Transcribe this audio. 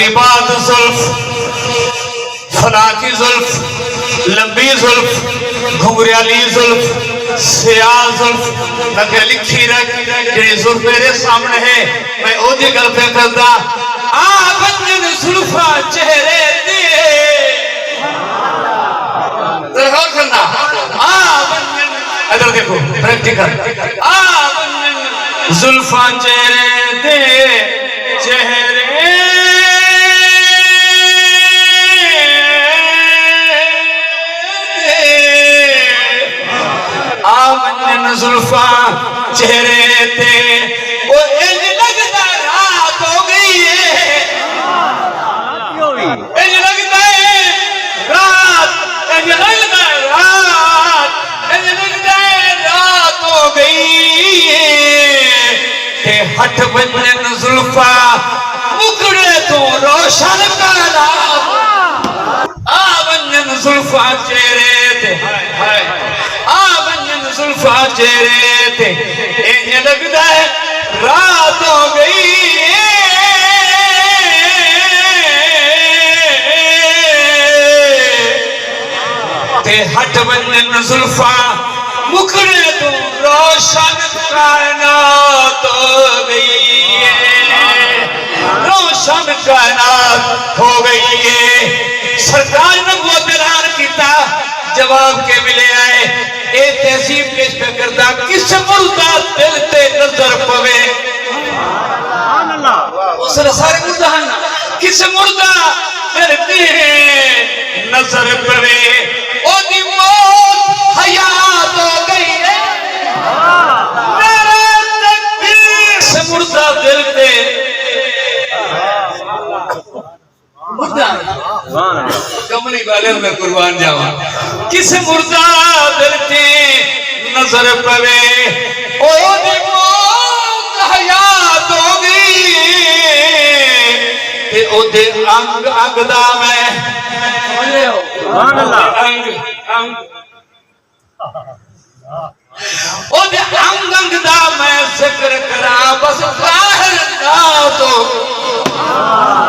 اگلی بات زلف، فنا کی زلف، لمبی زلف، گھنگریالی زلف، سیاہ زلف، لگے لکھی رکھ جنہی زلف میرے سامنے ہے میں او دی گل پہ کرتا آبنجن زلفہ چہرے دیئے غور کرنا آبنجن ادھر دیکھو پریکٹیکل آبنجن زلفہ چہرے دیئے چہرے آمنن زلفہ چہرے تے وہ انج لگتا رات ہو گئی ہے انج لگتا ہے رات انج لگتا ہے رات انج لگتا ہے رات ہو گئی ہے کہ ہٹ بنن زلفہ مکڑے تو روشن کالا آمنن زلفہ چہرے تے زلفہ چہرے تے انج لگتا ہے رات ہو گئی تے ہٹ بنن زلفہ مکھڑے تو روشن کائنات ہو گئی روشن کائنات ہو گئی ہے سرکار نبوت اعلان کیتا جواب کے ملے آئے اے تہذیب پیش پہ کردہ کس مردہ دل تے نظر پوے اس نے سارے مردہ ہیں کس مردہ دل تے نظر پوے او دی موت حیات ہو گئی ہے میرے تکبیر سے مردہ دل تے مردہ کملی والے میں قربان جاؤں کس مردہ دل تے نظر پوے او دی موت حیات ہو گئی تے او دے انگ انگ دا میں انگ انگ